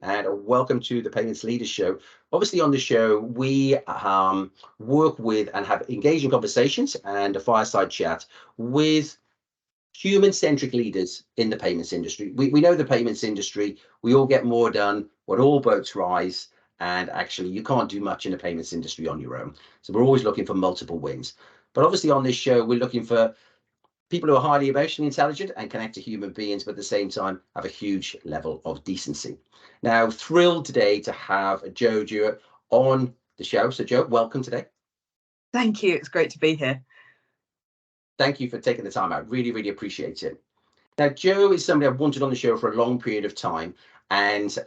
and welcome to the Payments Leaders Show. Obviously, on the show, we work with and have engaging conversations and a fireside chat with human-centric leaders in the payments industry. We know the payments industry, we all get more done when all boats rise, and actually you can't do much in the payments industry on your own. So we're always looking for multiple wins. But obviously on this show, we're looking for people who are highly emotionally intelligent and connect to human beings, but at the same time have a huge level of decency. Now, thrilled today to have Jo Jewett on the show. So Jo, welcome today. Thank you. It's great to be here. Thank you for taking the time out. Really, really appreciate it. Now, Jo is somebody I've wanted on the show for a long period of time. And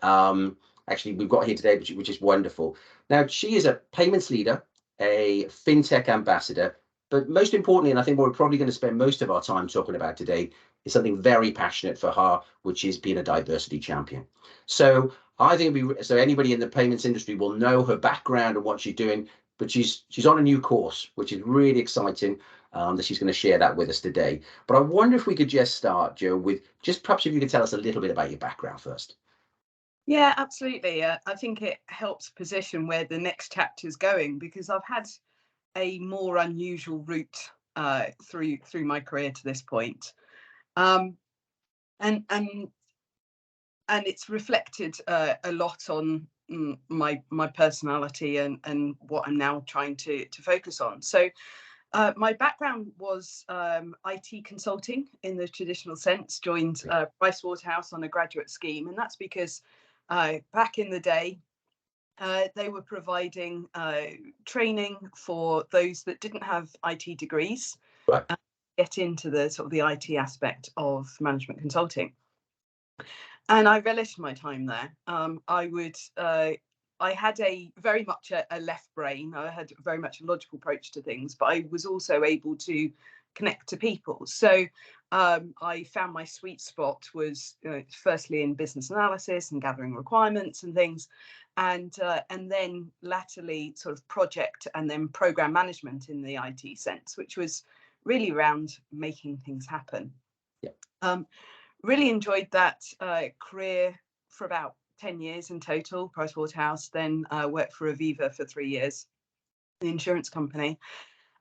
actually, we've got here today, which is wonderful. Now, she is a payments leader, a fintech ambassador, but most importantly, and I think what we're probably going to spend most of our time talking about today, is something very passionate for her, which is being a diversity champion. So I think anybody in the payments industry will know her background and what she's doing, but she's on a new course, which is really exciting. That she's going to share that with us today. But I wonder if we could just start, Jo, with just perhaps if you could tell us a little bit about your background first. Yeah, absolutely. I think it helps position where the next chapter is going, because I've had a more unusual route through my career to this point, and it's reflected a lot on my personality and what I'm now trying to focus on. So. My background was IT consulting in the traditional sense, joined Pricewaterhouse on a graduate scheme. And that's because back in the day, they were providing training for those that didn't have IT degrees, right, get into the sort of the IT aspect of management consulting. And I relished my time there. I had very much a left brain. I had very much a logical approach to things, but I was also able to connect to people. So I found my sweet spot was firstly in business analysis and gathering requirements and things, and then latterly sort of project and then program management in the IT sense, which was really around making things happen. Yeah. Really enjoyed that career for about 10 years in total, Pricewaterhouse, then worked for Aviva for 3 years, the insurance company,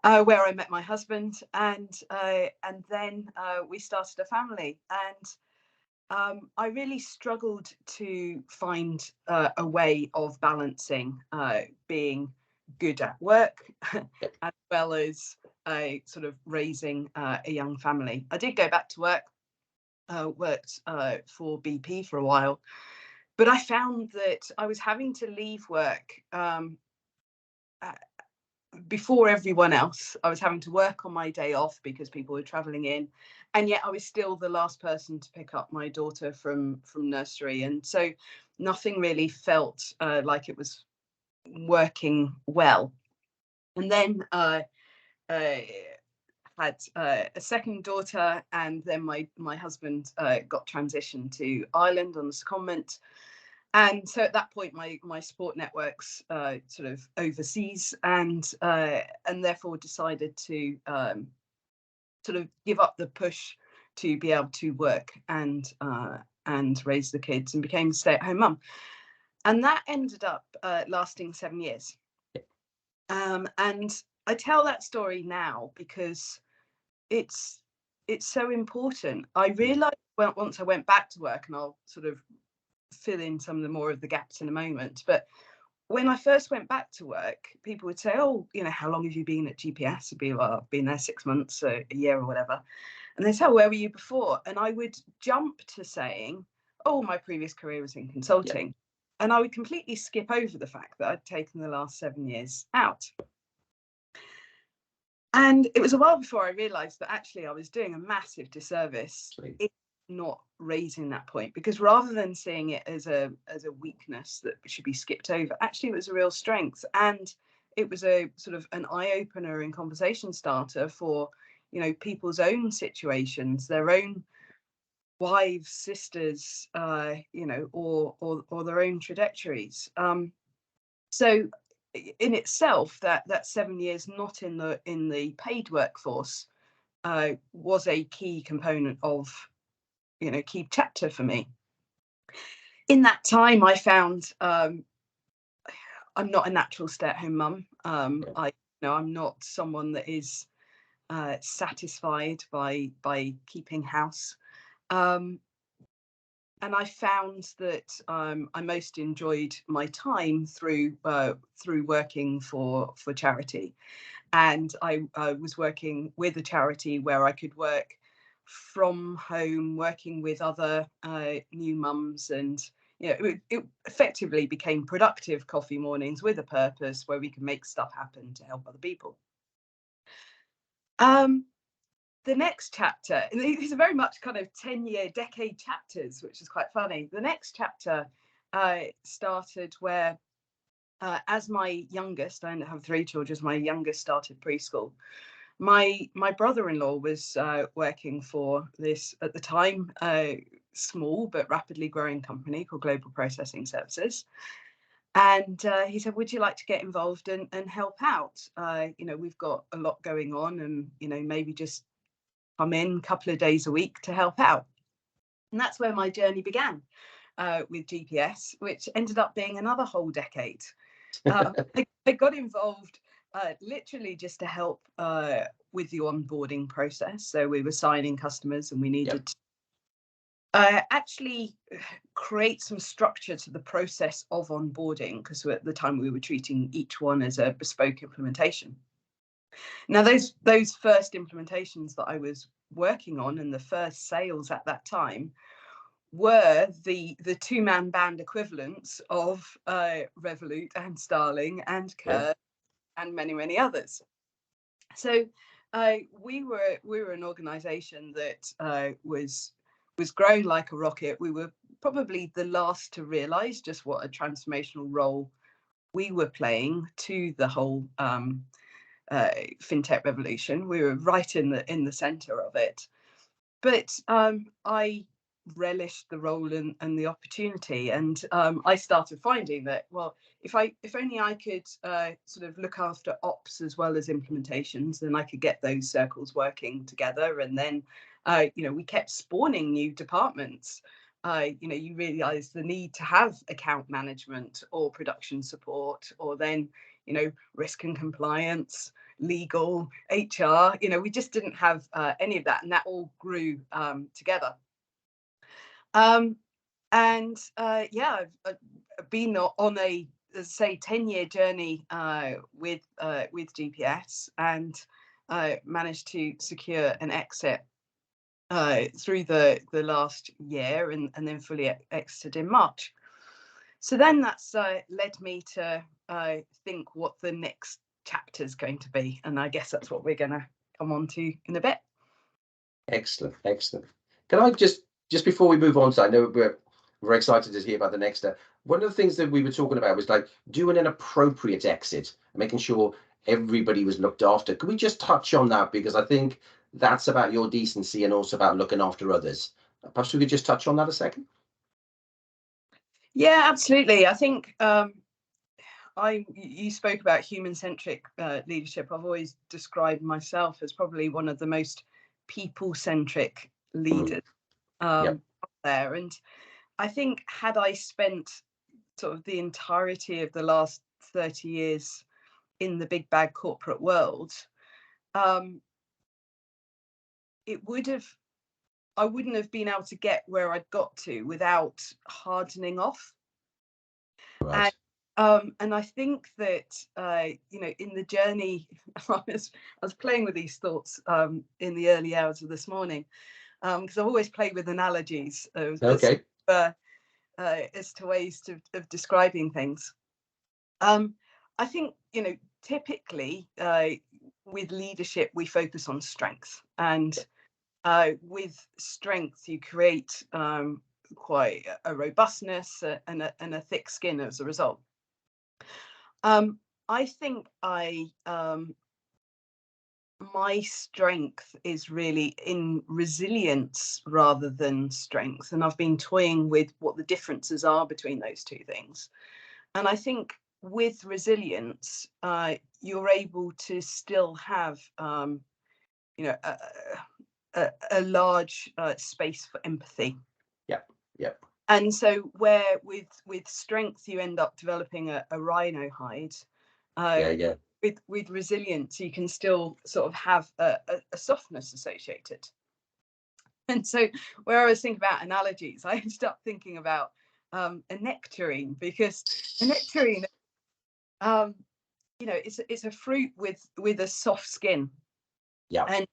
where I met my husband, and then we started a family. And I really struggled to find a way of balancing being good at work as well as sort of raising a young family. I did go back to work, worked for BP for a while. But I found that I was having to leave work before everyone else. I was having to work on my day off because people were travelling in, and yet I was still the last person to pick up my daughter from nursery, and so nothing really felt like it was working well. And then I had a second daughter, and then my husband got transitioned to Ireland on the secondment. And so at that point, my support networks sort of overseas, and therefore decided to sort of give up the push to be able to work and raise the kids, and became a stay-at-home mum. And that ended up lasting 7 years. And I tell that story now because it's so important. I realised once I went back to work, and I'll sort of fill in some of the more of the gaps in a moment, but when I first went back to work, people would say, oh, how long have you been at GPS? I'd be, well, I've been there 6 months, a year or whatever. And they'd say, oh, where were you before? And I would jump to saying, oh, my previous career was in consulting. Yeah. And I would completely skip over the fact that I'd taken the last 7 years out. And it was a while before I realised that actually I was doing a massive disservice in not raising that point, because rather than seeing it as a weakness that should be skipped over, actually it was a real strength, and it was a sort of an eye-opener and conversation starter for people's own situations, their own wives, sisters, or their own trajectories. So in itself, that 7 years not in the paid workforce was a key component of key chapter for me. In that time, I found I'm not a natural stay-at-home mum. I'm not someone that is satisfied by keeping house. And I found that I most enjoyed my time through working for charity, and I was working with a charity where I could work from home, working with other new mums, and it effectively became productive coffee mornings with a purpose, where we can make stuff happen to help other people. The next chapter, these are very much kind of 10-year, decade chapters, which is quite funny. The next chapter started where, as my youngest, I have 3 children, my youngest started preschool. My brother-in-law was working for this, at the time, small but rapidly growing company called Global Processing Services. And he said, would you like to get involved and help out? We've got a lot going on, and, maybe just come in a couple of days a week to help out. And that's where my journey began with GPS, which ended up being another whole decade. I got involved literally just to help with the onboarding process. So we were signing customers, and we needed to actually create some structure to the process of onboarding, because at the time we were treating each one as a bespoke implementation. Now, those first implementations that I was working on, and the first sales at that time, were the 2-man band equivalents of Revolut and Starling and Curve and many, many others. So we were an organisation that was growing like a rocket. We were probably the last to realise just what a transformational role we were playing to the whole fintech revolution. We were right in the center of it, but I relished the role and the opportunity, and I started finding that, well, if only I could sort of look after ops as well as implementations, then I could get those circles working together. And then we kept spawning new departments. You realize the need to have account management or production support, or then risk and compliance, legal, HR. We just didn't have any of that, and that all grew together. I've been on a, say, 10-year journey with GPS, and managed to secure an exit through the last year, and then fully exited in March. So then that's led me to think what the next chapter is going to be, and I guess that's what we're going to come on to in a bit. Excellent. Can I just before we move on, so I know we're excited to hear about the next one of the things that we were talking about was like doing an appropriate exit, making sure everybody was looked after. Can we just touch on that, because I think that's about your decency and also about looking after others. Perhaps we could just touch on that a second. Yeah, absolutely. I think you spoke about human-centric leadership. I've always described myself as probably one of the most people-centric leaders out there. And I think, had I spent sort of the entirety of the last 30 years in the big bag corporate world, I wouldn't have been able to get where I'd got to without hardening off. Right. And I think that in the journey, I was playing with these thoughts in the early hours of this morning, because I've always played with analogies as to ways of describing things. I think typically with leadership we focus on strength, and with strength you create quite a robustness and a thick skin as a result. I think my strength is really in resilience rather than strength, and I've been toying with what the differences are between those two things. And I think with resilience, you're able to still have a large space for empathy. Yeah. And so where with strength you end up developing a rhino hide, Yeah. with resilience you can still sort of have a softness associated. And so where I was thinking about analogies, I ended up thinking about a nectarine, because a nectarine, it's a fruit with a soft skin. Yeah. And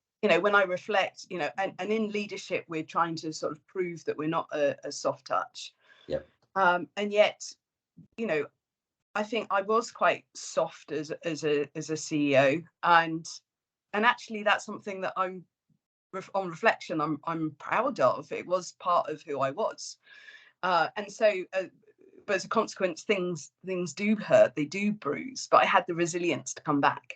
when I reflect, and in leadership we're trying to sort of prove that we're not a soft touch. Yeah. And yet, I think I was quite soft as a CEO, and actually that's something that on reflection I'm proud of. It was part of who I was, and so. But as a consequence, things do hurt, they do bruise, but I had the resilience to come back.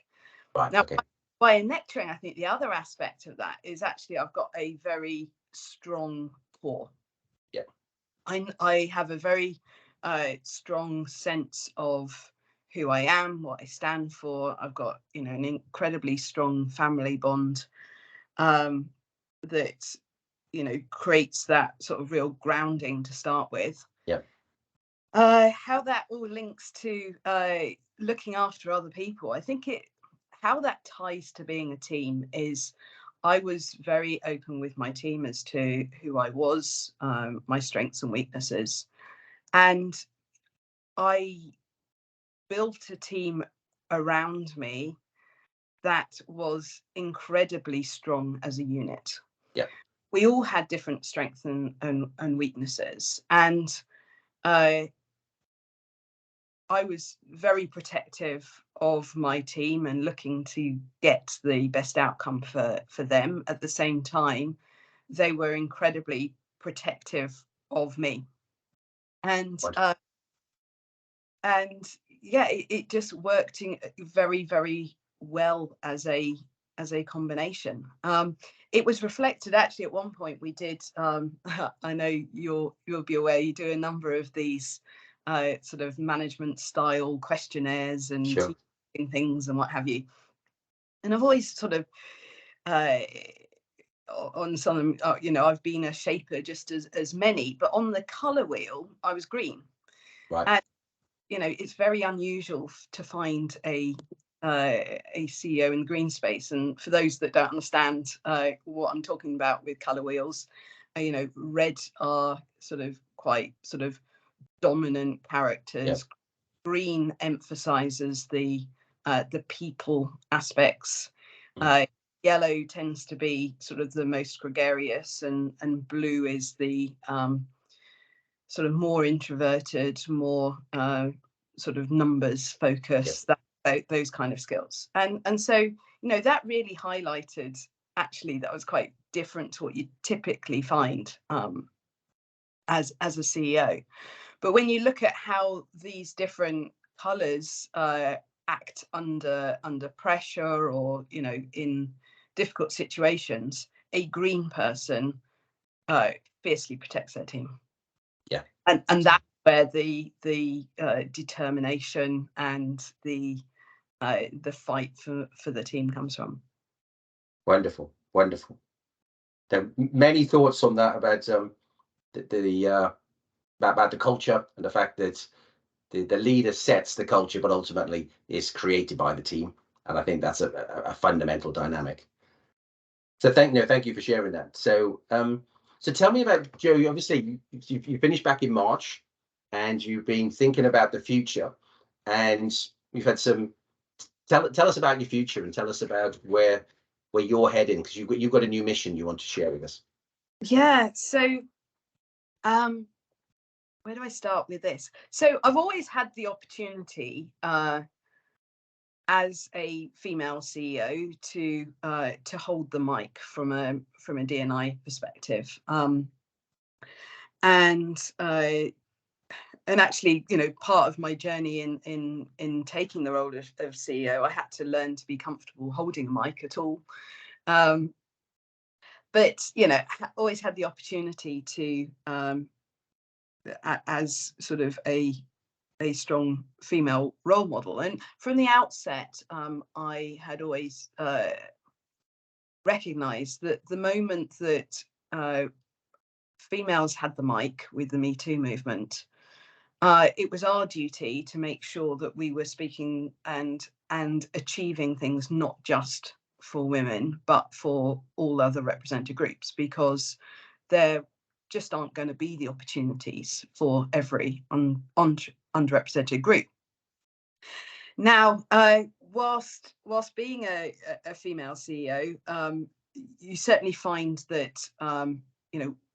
Right. Now, Okay. by a nectarine, I think the other aspect of that is actually I've got a very strong core. Yeah. I have a very strong sense of who I am, what I stand for. I've got an incredibly strong family bond that creates that sort of real grounding to start with. Yeah. How that all links to looking after other people, I think how that ties to being a team is I was very open with my team as to who I was, my strengths and weaknesses. And I built a team around me that was incredibly strong as a unit. Yeah. We all had different strengths and weaknesses. And I was very protective of my team and looking to get the best outcome for them. At the same time, they were incredibly protective of me. And yeah, it just worked very, very well as a combination. It was reflected actually at one point we did. I know you'll be aware, you do a number of these sort of management style questionnaires and Sure. teaching things and what have you. And I've always sort of on some, I've been a shaper just as many, but on the colour wheel, I was green. Right. And it's very unusual to find a CEO in the green space. And for those that don't understand what I'm talking about with colour wheels, red are quite dominant characters. Yeah. Green emphasizes the people aspects. Yellow tends to be sort of the most gregarious, and blue is the sort of more introverted, more sort of numbers focused, those kind of skills. And so, that really highlighted actually that was quite different to what you typically find as a CEO. But when you look at how these different colours act under pressure, or in difficult situations, a green person fiercely protects their team. Yeah. And that's where the determination and the fight for the team comes from. Wonderful. There many thoughts on that about about the culture and the fact that the leader sets the culture, but ultimately is created by the team. And I think that's a fundamental dynamic. So thank you for sharing that. So so tell me about, Joe. Obviously, you finished back in March, and you've been thinking about the future, and we've had some. Tell us about your future, and tell us about where you're heading, because you've got a new mission you want to share with us. Yeah. So where do I start with this? So I've always had the opportunity as a female CEO to hold the mic from a D&I perspective, and actually, part of my journey in taking the role of CEO, I had to learn to be comfortable holding a mic at all. But always had the opportunity to, as sort of a strong female role model. And from the outset, I had always recognized that the moment that females had the mic with the Me Too movement, it was our duty to make sure that we were speaking and achieving things not just for women, but for all other represented groups, because there just aren't going to be the opportunities for every underrepresented group. Now, whilst being a female CEO, you certainly find that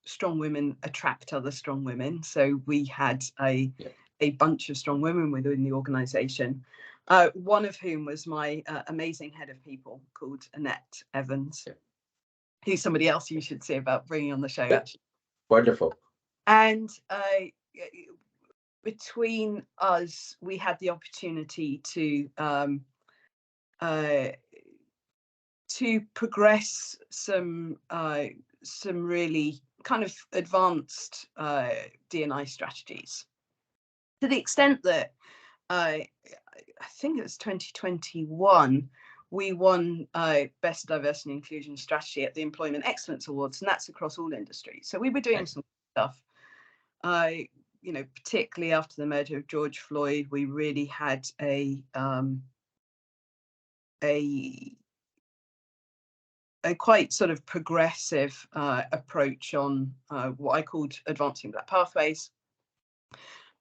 strong women attract other strong women. So we had a bunch of strong women within the organisation. One of whom was my amazing head of people called Annette Evans, who's somebody else you should see about bringing on the show. Actually. Wonderful. And between us, we had the opportunity to progress some really kind of advanced D&I strategies, to the extent that I think it was 2021, we won Best Diversity and Inclusion Strategy at the Employment Excellence Awards, and that's across all industries. So we were doing some stuff. Particularly after the murder of George Floyd, we really had a quite sort of progressive approach on what I called advancing Black pathways.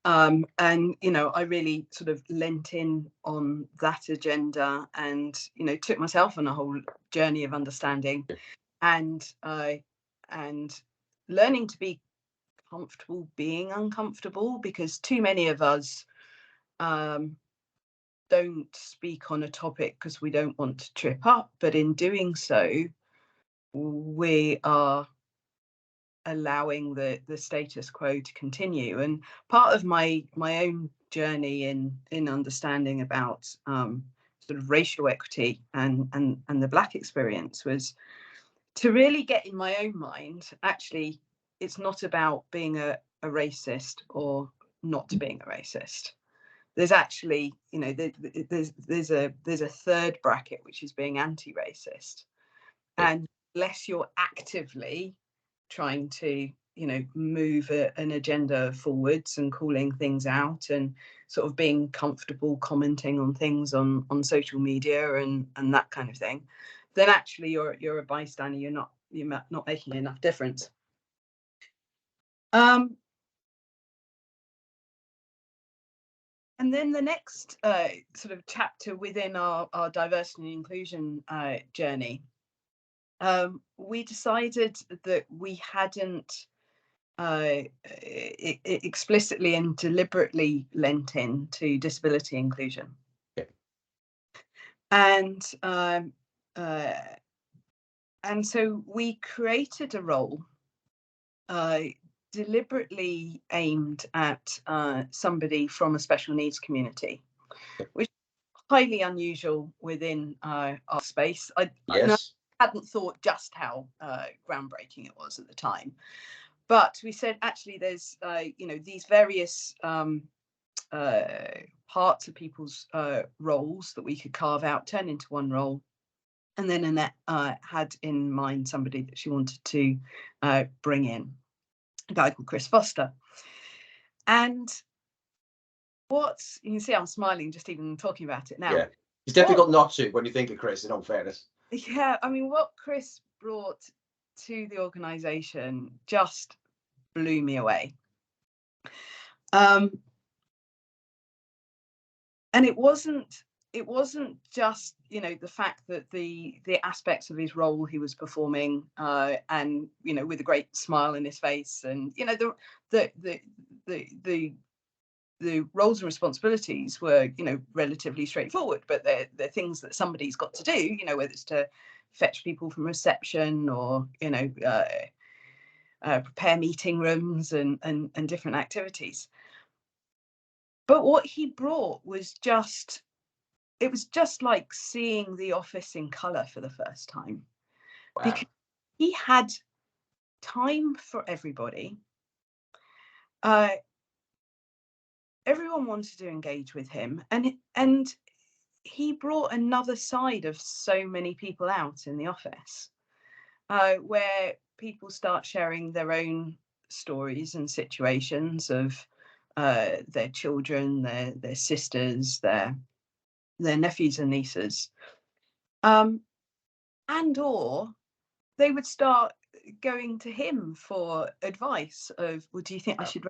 And, I really sort of lent in on that agenda and, took myself on a whole journey of understanding and learning to be comfortable being uncomfortable, because too many of us don't speak on a topic because we don't want to trip up, but in doing so, we are allowing the status quo to continue. And part of my own journey in understanding about sort of racial equity and the Black experience was to really get in my own mind, actually, it's not about being a racist or not being a racist. There's actually, there's a third bracket, which is being anti-racist. And unless you're actively trying to, move an agenda forwards and calling things out and sort of being comfortable commenting on things on social media and that kind of thing, then actually you're a bystander. You're not making enough difference. And then the next sort of chapter within our diversity and inclusion journey, we decided that we hadn't explicitly and deliberately lent in to disability inclusion. And so we created a role deliberately aimed at somebody from a special needs community, which is highly unusual within our space. I hadn't thought just how groundbreaking it was at the time, but we said actually there's these various parts of people's roles that we could carve out, turn into one role. And then Annette had in mind somebody that she wanted to bring in, a guy called Kris Foster. And you can see I'm smiling just even talking about it now. Yeah, he's definitely got not to when you think of Kris, in all fairness. Yeah, I mean, what Kris brought to the organisation just blew me away. And it wasn't just, the fact that the aspects of his role he was performing and, with a great smile in his face and, the roles and responsibilities were, relatively straightforward, but they're things that somebody's got to do, whether it's to fetch people from reception or, prepare meeting rooms and different activities. But what he brought was it was just like seeing the office in colour for the first time. Wow. Because he had time for everybody. Everyone wanted to engage with him, and he brought another side of so many people out in the office, where people start sharing their own stories and situations of their children, their sisters, their nephews and nieces, and or they would start going to him for advice of, well, do you think I should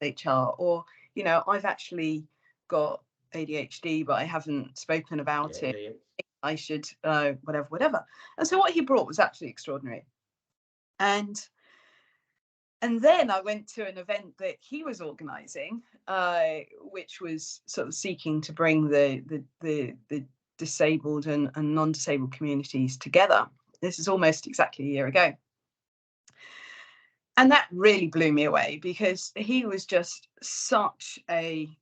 HR? Or, you know, I've actually got ADHD, but I haven't spoken about it. I should, whatever. And so what he brought was absolutely extraordinary. And then I went to an event that he was organising, which was sort of seeking to bring the disabled and non-disabled communities together. This is almost exactly a year ago. And that really blew me away, because he was just such an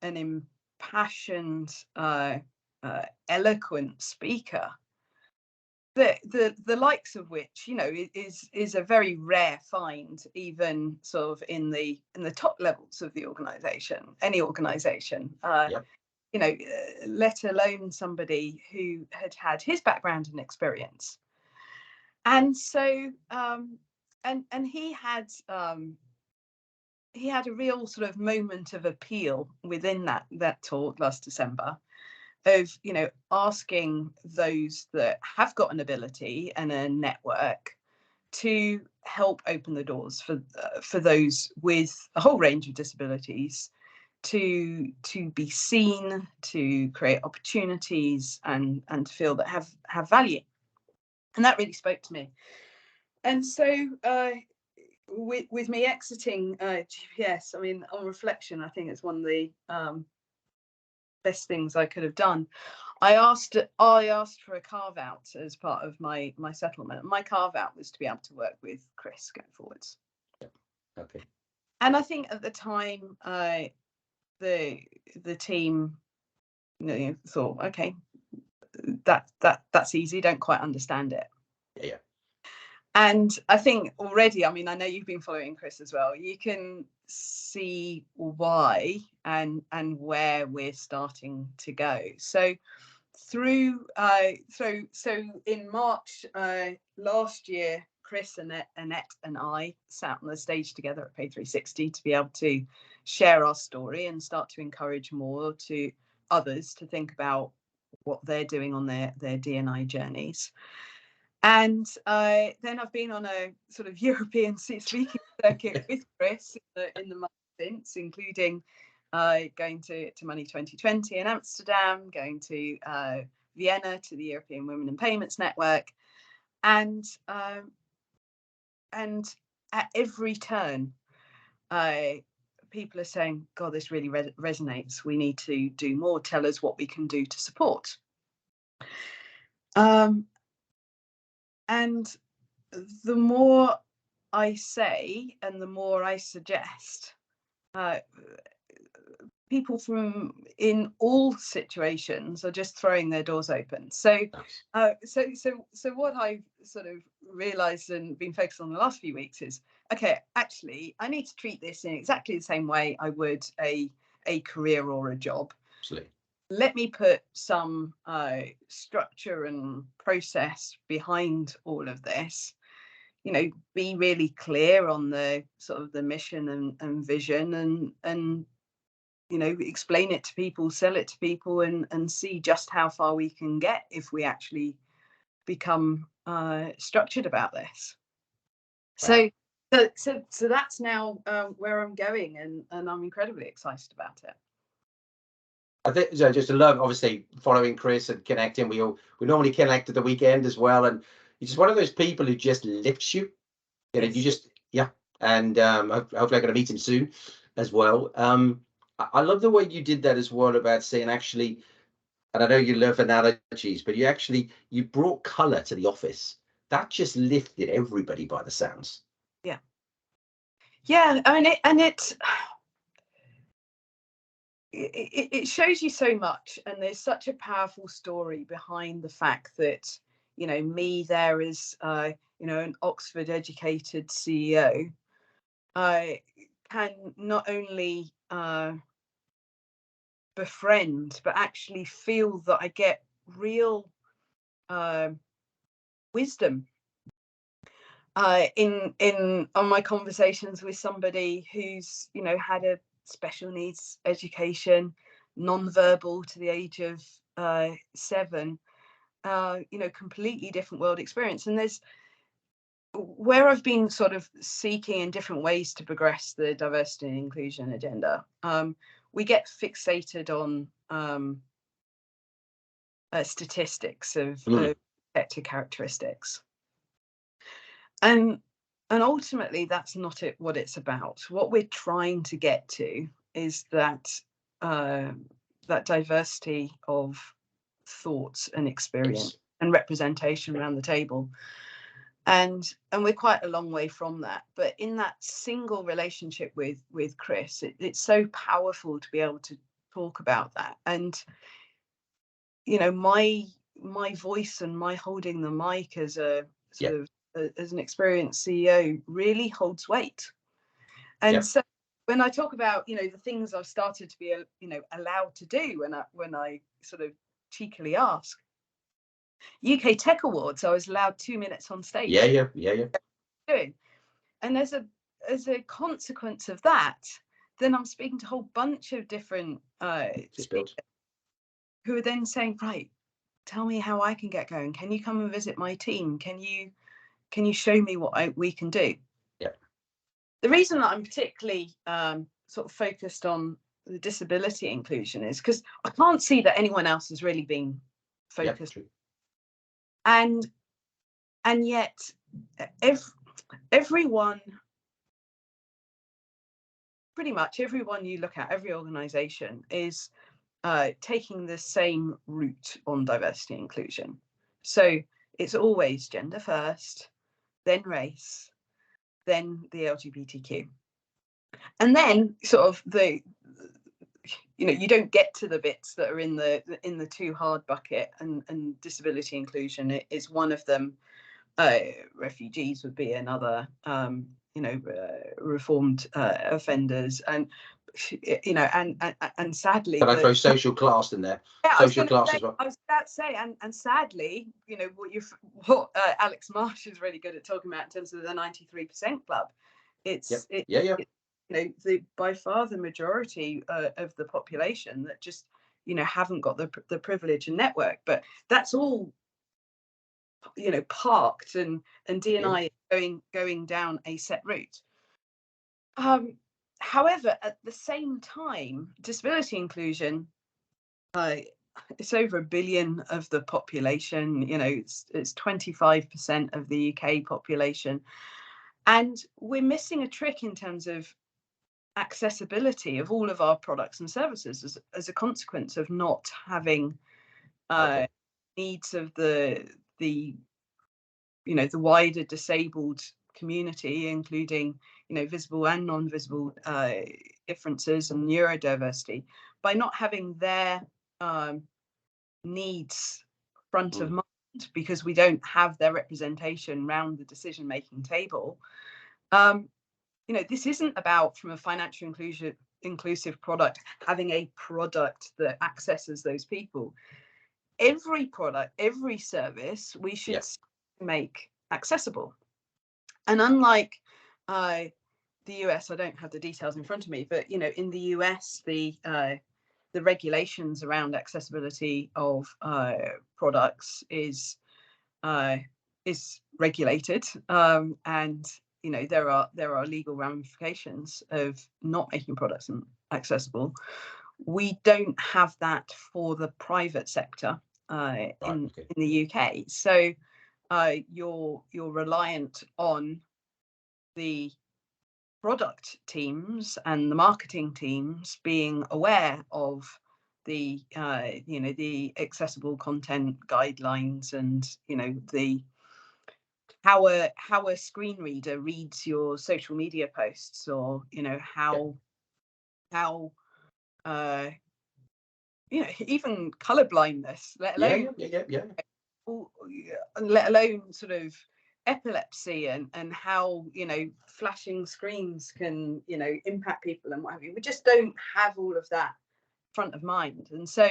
impassioned, eloquent speaker, that the likes of which, you know, is a very rare find, even sort of in the top levels of the organization, any organization. You know, let alone somebody who had his background and experience. And so and he had a real sort of moment of appeal within that talk last December, of, you know, asking those that have got an ability and a network to help open the doors for those with a whole range of disabilities to be seen, to create opportunities, and to feel that have value. And that really spoke to me. And so with me exiting GPS, I mean, on reflection, I think it's one of the best things I could have done. I asked for a carve out as part of my settlement. My carve out was to be able to work with Kris going forwards. Okay. And I think at the time, the team, you know, thought, okay, that's easy. Don't quite understand it. Yeah. And I think already, I mean, I know you've been following Kris as well. You can see why and where we're starting to go. So through so in March last year, Kris, Annette and I sat on the stage together at Pay 360 to be able to share our story and start to encourage more to others to think about what they're doing on their D&I journeys. And then I've been on a sort of European speaking circuit with Kris in the month since, including going to Money 2020 in Amsterdam, going to Vienna to the European Women in Payments Network, and at every turn, people are saying, "God, this really resonates. We need to do more. Tell us what we can do to support." And the more I say and the more I suggest, people from in all situations are just throwing their doors open. So what I've sort of realized and been focused on the last few weeks is, okay, actually, I need to treat this in exactly the same way I would a career or a job. Absolutely. Let me put some structure and process behind all of this. You know, be really clear on the sort of the mission and vision, and you know, explain it to people, sell it to people, and see just how far we can get if we actually become structured about this. Wow. So that's now where I'm going, and I'm incredibly excited about it. I think so. Just to love, obviously, following Kris and connecting. We normally connect at the weekend as well, and you're just one of those people who just lifts you. You know, you just and hopefully I'm going to meet him soon as well. I love the way you did that as well, about saying actually, and I know you love analogies, but you brought color to the office. That just lifted everybody by the sounds. Yeah. I mean, it shows you so much, and there's such a powerful story behind the fact that, you know, me there is you know, an Oxford educated CEO, I can not only befriend but actually feel that I get real wisdom on my conversations with somebody who's, you know, had a special needs education, non-verbal to the age of 7, you know, completely different world experience. And there's where I've been sort of seeking in different ways to progress the diversity and inclusion agenda. We get fixated on statistics of protected characteristics, and ultimately that's not what it's about. What we're trying to get to is that that diversity of thoughts and experience and representation around the table. And we're quite a long way from that, but in that single relationship with Kris, it's so powerful to be able to talk about that. And you know, my voice and my holding the mic as a sort of as an experienced CEO really holds weight. And so when I talk about, you know, the things I've started to be, you know, allowed to do, when I sort of cheekily ask, UK Tech Awards, I was allowed 2 minutes on stage. Doing. And as a consequence of that, then I'm speaking to a whole bunch of different speakers who are then saying, right, tell me how I can get going. Can you come and visit my team? Can you show me what we can do? The reason that I'm particularly sort of focused on the disability inclusion is because I can't see that anyone else has really been focused. And yet everyone, pretty much everyone you look at, every organization is taking the same route on diversity and inclusion. So it's always gender first, then race, then the LGBTQ. And then sort of you know, you don't get to the bits that are in the too hard bucket, and disability inclusion is one of them. Refugees would be another, you know, reformed offenders, and you know, and sadly, can I throw social class in there? Yeah, social class as well. I was about to say, and sadly, you know, what Alex Marsh is really good at talking about in terms of the 93% club. It's you know, by far the majority of the population that just, you know, haven't got the privilege and network. But that's all, you know, parked, and D&I going down a set route. However, at the same time, disability inclusion, it's over 1 billion of the population. You know, it's 25% of the UK population, and we're missing a trick in terms of accessibility of all of our products and services as a consequence of not having needs of the you know, the wider disabled community, including, you know, visible and non-visible differences and neurodiversity, by not having their needs front of mind, because we don't have their representation around the decision-making table. You know, this isn't about, from a financial inclusive product, having a product that accesses those people. Every product, every service, we should make accessible. And unlike the US, I don't have the details in front of me, but you know, in the US, the regulations around accessibility of products is regulated, and you know, there are legal ramifications of not making products accessible. We don't have that for the private sector in the UK. So you're reliant on the product teams and the marketing teams being aware of the you know, the accessible content guidelines, and you know, the how a screen reader reads your social media posts, or you know, how you know, even color blindness, let alone let alone sort of epilepsy, and how, you know, flashing screens can, you know, impact people and what have you. We just don't have all of that front of mind. And so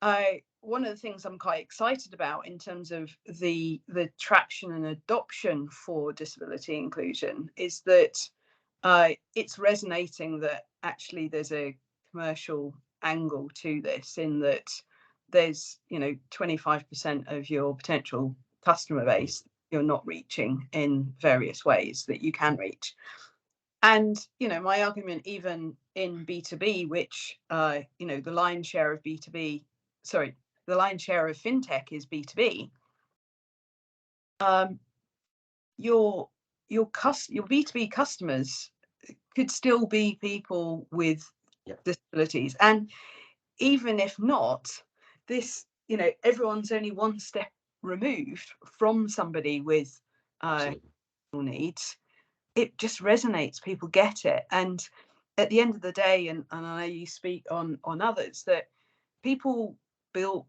one of the things I'm quite excited about in terms of the traction and adoption for disability inclusion is that it's resonating that actually there's a commercial angle to this, in that there's 25% of your potential customer base you're not reaching in various ways that you can reach. And my argument, even in B2B, which the lion's share of B2B, sorry, the lion's share of fintech is B2B. Your B2B customers could still be people with disabilities, and even if not, this everyone's only one step removed from somebody with needs. It just resonates, people get it, and at the end of the day, and I know you speak on others, that people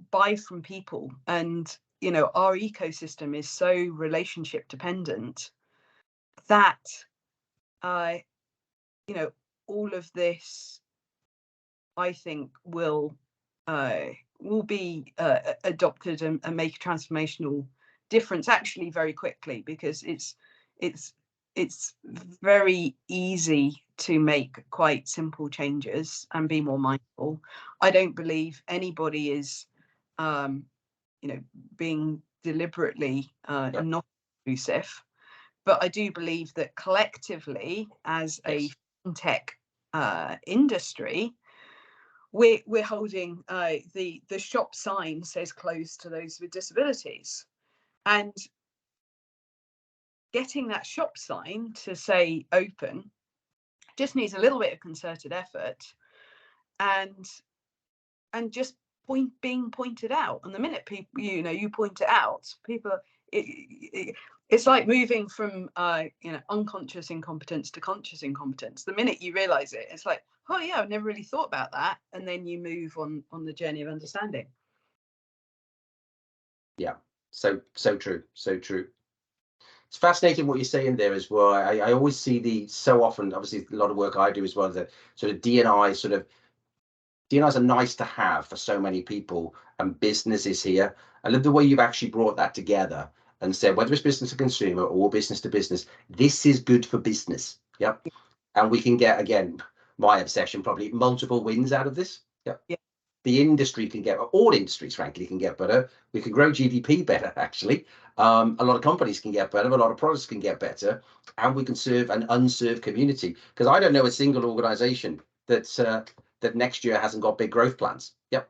buy from people, and our ecosystem is so relationship dependent that all of this, I think, will be adopted and make a transformational difference actually very quickly, because it's very easy to make quite simple changes and be more mindful. I don't believe anybody is being deliberately not inclusive, but I do believe that collectively, as a fintech industry, we're holding the shop sign says closed to those with disabilities, and getting that shop sign to say open just needs a little bit of concerted effort, and just being pointed out. And the minute people you point it out, people it's like moving from unconscious incompetence to conscious incompetence. The minute you realize it, it's like, oh yeah, I've never really thought about that, and then you move on the journey of understanding. Yeah, so true, so true. It's fascinating what you're saying there as well. I always see so often, obviously a lot of work I do as well, the sort of D&I DNIs are nice to have for so many people, and businesses here. I love the way you've actually brought that together and said, whether it's business to consumer or business to business, this is good for business. Yep. And we can get, again, my obsession, probably multiple wins out of this. Yep. Yeah. The industry can get, all industries, frankly, can get better. We can grow GDP better, actually. A lot of companies can get better. A lot of products can get better. And we can serve an unserved community. Because I don't know a single organization that next year hasn't got big growth plans. Yep.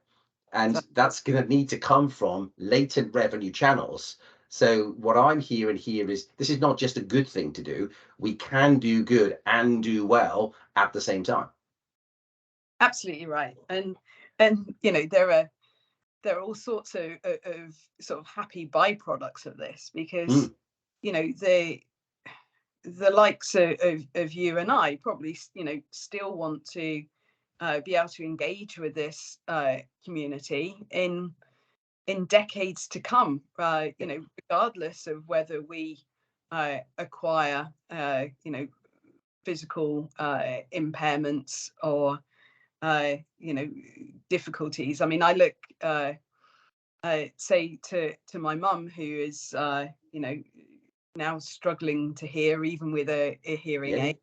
And that's going to need to come from latent revenue channels. So what I'm hearing here is this is not just a good thing to do. We can do good and do well at the same time. Absolutely right. And there are all sorts of sort of happy byproducts of this, because the likes of you and I probably still want to be able to engage with this community in decades to come, regardless of whether we acquire physical impairments or difficulties. I mean, I look say to my mum, who is now struggling to hear, even with a hearing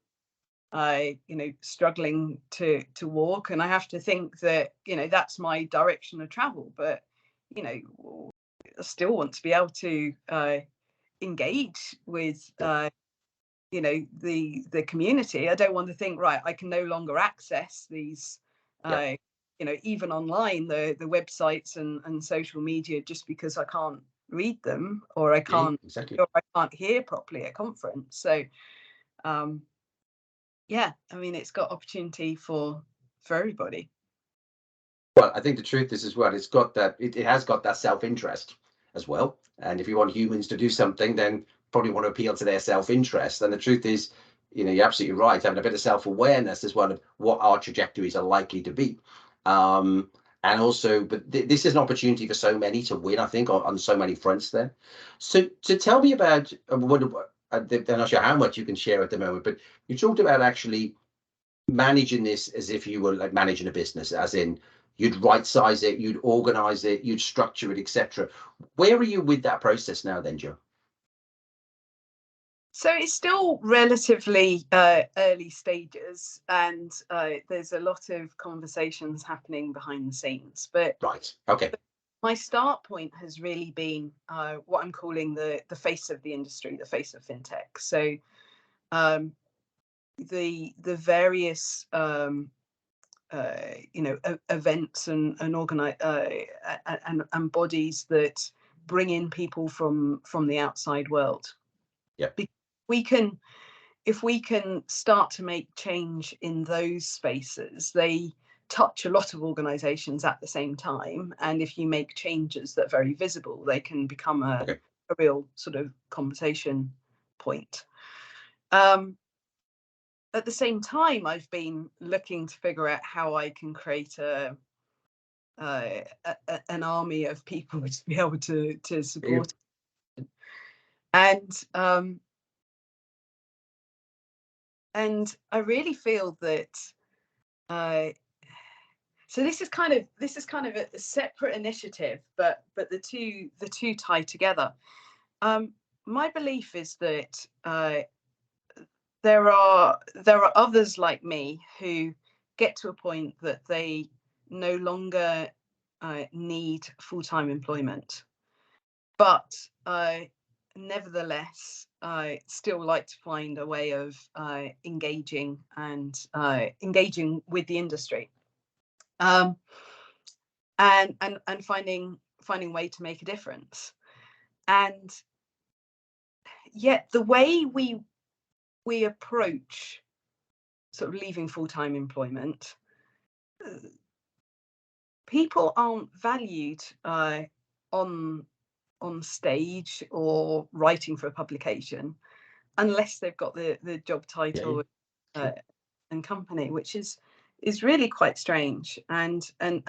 aid, struggling to walk, and I have to think that that's my direction of travel. But I still want to be able to engage with the community. I don't want to think, right, I can no longer access these even online, the websites and social media, just because I can't read them, or I can't or I can't hear properly at conference. So I mean, it's got opportunity for everybody. Well, I think the truth is as well, it's got that, it has got that self-interest as well. And if you want humans to do something, then probably want to appeal to their self-interest. And the truth is, you're absolutely right, having a bit of self-awareness as well of what our trajectories are likely to be. And also, but this is an opportunity for so many to win, I think, on so many fronts there. So tell me about, I'm not sure how much you can share at the moment, but you talked about actually managing this as if you were like managing a business, as in, you'd right size it, you'd organize it, you'd structure it, etc. Where are you with that process now then, Joe? So it's still relatively early stages, and there's a lot of conversations happening behind the scenes. But Right. Okay. my start point has really been what I'm calling the face of the industry, the face of fintech. So the various events and bodies that bring in people from the outside world. Yeah. If we can start to make change in those spaces, they touch a lot of organizations at the same time. And if you make changes that are very visible, they can become a real sort of conversation point. At the same time, I've been looking to figure out how I can create an army of people to be able to support it. And I really feel that so this is kind of a separate initiative, but the two tie together. My belief is that there are others like me who get to a point that they no longer need full-time employment, but nevertheless I still like to find a way of engaging with the industry, and finding way to make a difference. And yet the way we approach sort of leaving full-time employment, people aren't valued on stage or writing for a publication unless they've got the job title and company, which is really quite strange. And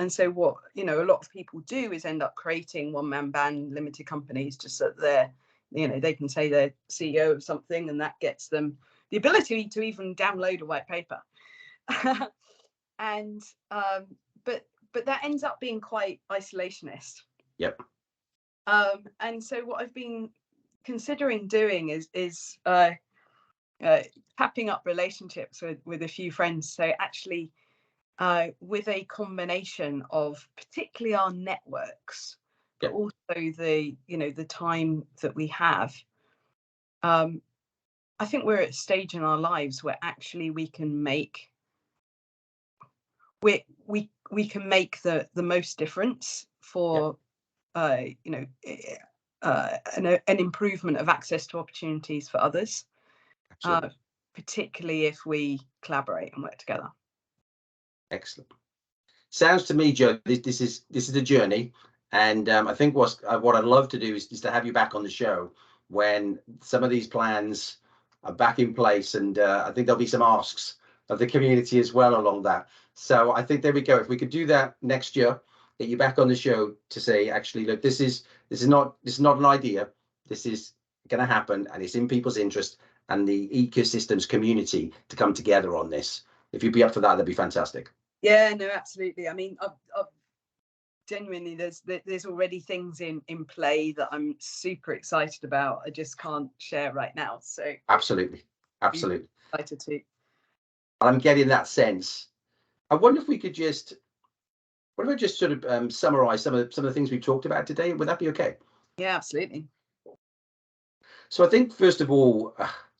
so what a lot of people do is end up creating one-man band limited companies just so that they can say they're CEO of something, and that gets them the ability to even download a white paper. And but that ends up being quite isolationist. Yep. And so what I've been considering doing is tapping up relationships with a few friends. So actually, with a combination of particularly our networks, but also the time that we have. I think we're at a stage in our lives where actually we can make the most difference for an improvement of access to opportunities for others, particularly if we collaborate and work together. Excellent. Sounds to me, Joe, this is a journey, and I think what I'd love to do is to have you back on the show when some of these plans are back in place, and I think there'll be some asks of the community as well along that. So I think there we go. If we could do that next year, get you back on the show to say, actually, look, this is not an idea. This is going to happen, and it's in people's interest and the ecosystems community to come together on this. If you'd be up for that, that'd be fantastic. Yeah, no, absolutely. I mean, I've genuinely, there's already things in play that I'm super excited about. I just can't share right now. So absolutely excited to. I'm getting that sense. I wonder if we could just sort of summarize some of the things we talked about today. Would that be okay? Yeah, absolutely. So I think first of all,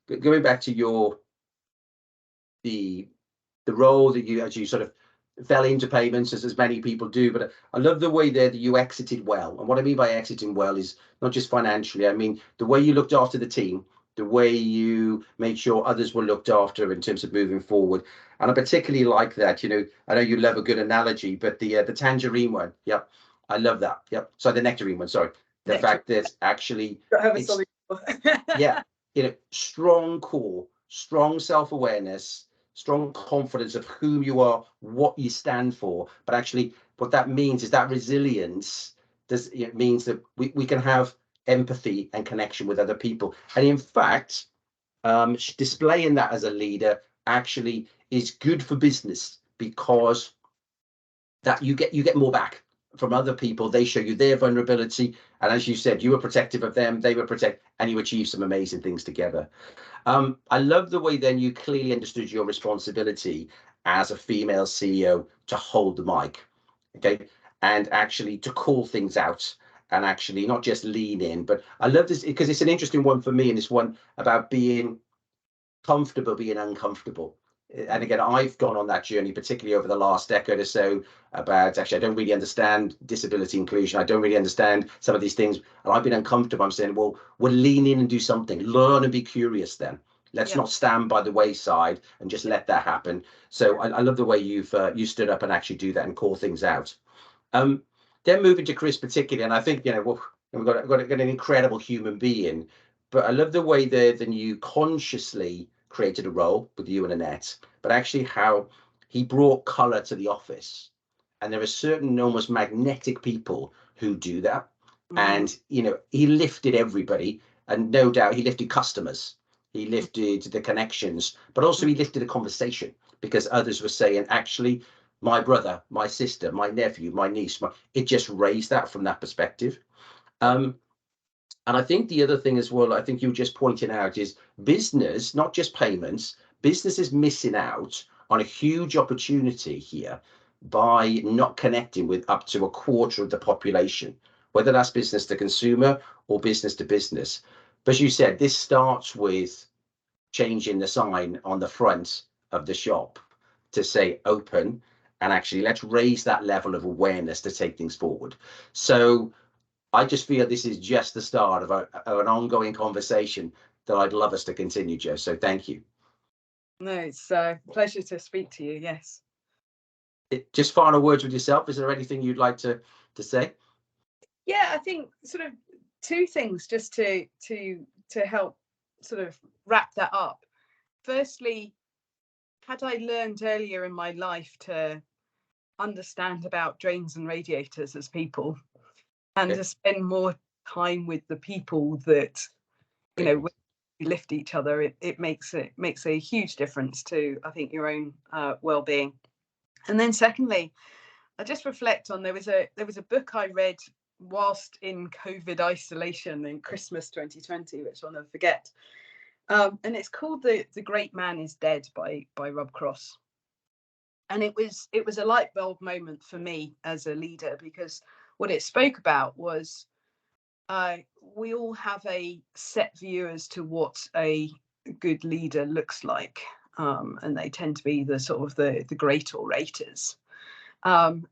going back to the role that you actually sort of fell into payments, as many people do, but I love the way there that you exited well. And what I mean by exiting well is not just financially. I mean the way you looked after the team, the way you made sure others were looked after in terms of moving forward. And I particularly like that. I know you love a good analogy, but the tangerine one, yep, I love that. Yep. Sorry, the nectarine one. Sorry, the fact that actually it's yeah, strong core, strong self-awareness, strong confidence of whom you are, what you stand for. But actually, what that means is that resilience it means that we can have empathy and connection with other people. And in fact, displaying that as a leader actually is good for business, because that you get more back from other people. They show you their vulnerability, and as you said, you were protective of them, they were protected, and you achieved some amazing things together. I love the way then you clearly understood your responsibility as a female CEO to hold the mic, okay, and actually to call things out, and actually not just lean in. But I love this because it's an interesting one for me, and it's one about being comfortable being uncomfortable. And again, I've gone on that journey, particularly over the last decade or so, about actually, I don't really understand disability inclusion. I don't really understand some of these things. And I've been uncomfortable. I'm saying, well, we'll lean in and do something, learn and be curious then. Let's not stand by the wayside and just let that happen. So I love the way you've you stood up and actually do that and call things out. Then moving to Kris particularly, and I think, you know, well, we've got an incredible human being, but I love the way that you consciously created a role with you and Annette, but actually how he brought color to the office. And there are certain almost magnetic people who do that. And, you know, he lifted everybody, and no doubt he lifted customers, he lifted the connections, but also he lifted a conversation, because others were saying, actually, my brother, my sister, my nephew, my niece, it just raised that from that perspective. And I think the other thing as well, I think you were just pointing out, is business, not just payments, business is missing out on a huge opportunity here by not connecting with up to a quarter of the population, whether that's business to consumer or business to business. But as you said, this starts with changing the sign on the front of the shop to say open, and actually let's raise that level of awareness to take things forward. So I just feel this is just the start of an ongoing conversation that I'd love us to continue, Joe. So thank you. No, it's a pleasure to speak to you. Yes. Just final words with yourself. Is there anything you'd like to say? Yeah, I think sort of two things just to help sort of wrap that up. Firstly, had I learned earlier in my life to understand about drains and radiators as people, and to spend more time with the people that, you know, when we lift each other, it makes a huge difference to, I think, your own well-being. And then secondly, I just reflect on there was a book I read whilst in COVID isolation in Christmas 2020, which I'll never forget. And it's called The Great Man is Dead by Rob Cross. And it was a light bulb moment for me as a leader, because what it spoke about was we all have a set view as to what a good leader looks like. And they tend to be the sort of the great orators. And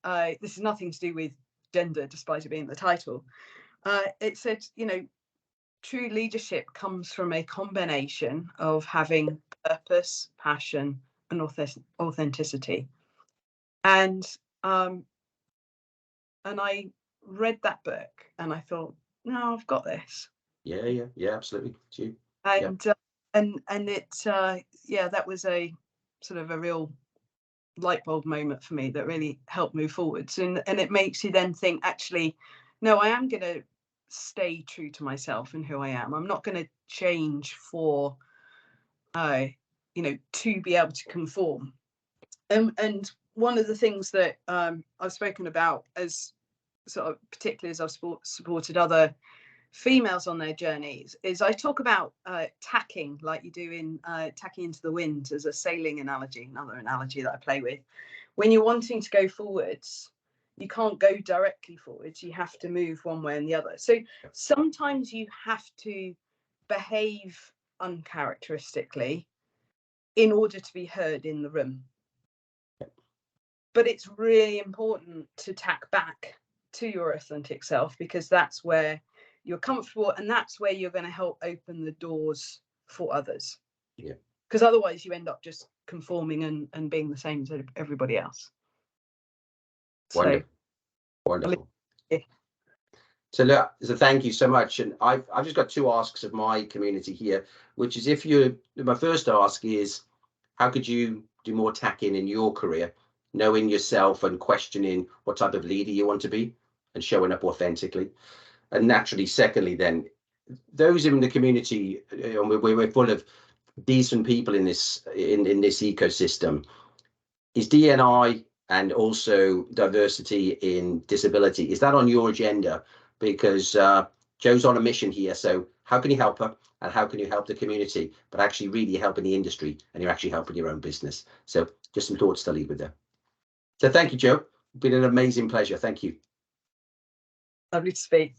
this has nothing to do with gender, despite it being the title. It said, you know, true leadership comes from a combination of having purpose, passion, and authenticity. And I read that book and I thought, no, I've got this. Yeah, absolutely. It's you. And it that was a sort of a real light bulb moment for me that really helped move forwards. And it makes you then think, actually, no, I am going to stay true to myself and who I am. I'm not going to change for, you know, to be able to conform. And one of the things that I've spoken about, as sort of particularly as I've supported other females on their journeys, is I talk about tacking, like you do in Tacking into the Wind, as a sailing analogy, another analogy that I play with. When you're wanting to go forwards, you can't go directly forwards, you have to move one way and the other. So sometimes you have to behave uncharacteristically in order to be heard in the room. But it's really important to tack back to your authentic self, because that's where you're comfortable, and that's where you're going to help open the doors for others. Yeah. Because otherwise you end up just conforming and being the same as everybody else. Wonderful. Wonderful. Yeah. So look, so thank you so much. And I've just got two asks of my community here, which is, my first ask is, how could you do more tacking in your career, knowing yourself and questioning what type of leader you want to be and showing up authentically? And naturally, secondly, then, those in the community, we're full of decent people in this ecosystem. Is D&I and also diversity in disability. Is that on your agenda? Because Jo's on a mission here. So how can you help her, and how can you help the community, but actually really helping the industry, and you're actually helping your own business? So just some thoughts to leave with there. So thank you, Jo. It's been an amazing pleasure. Thank you. Lovely to speak.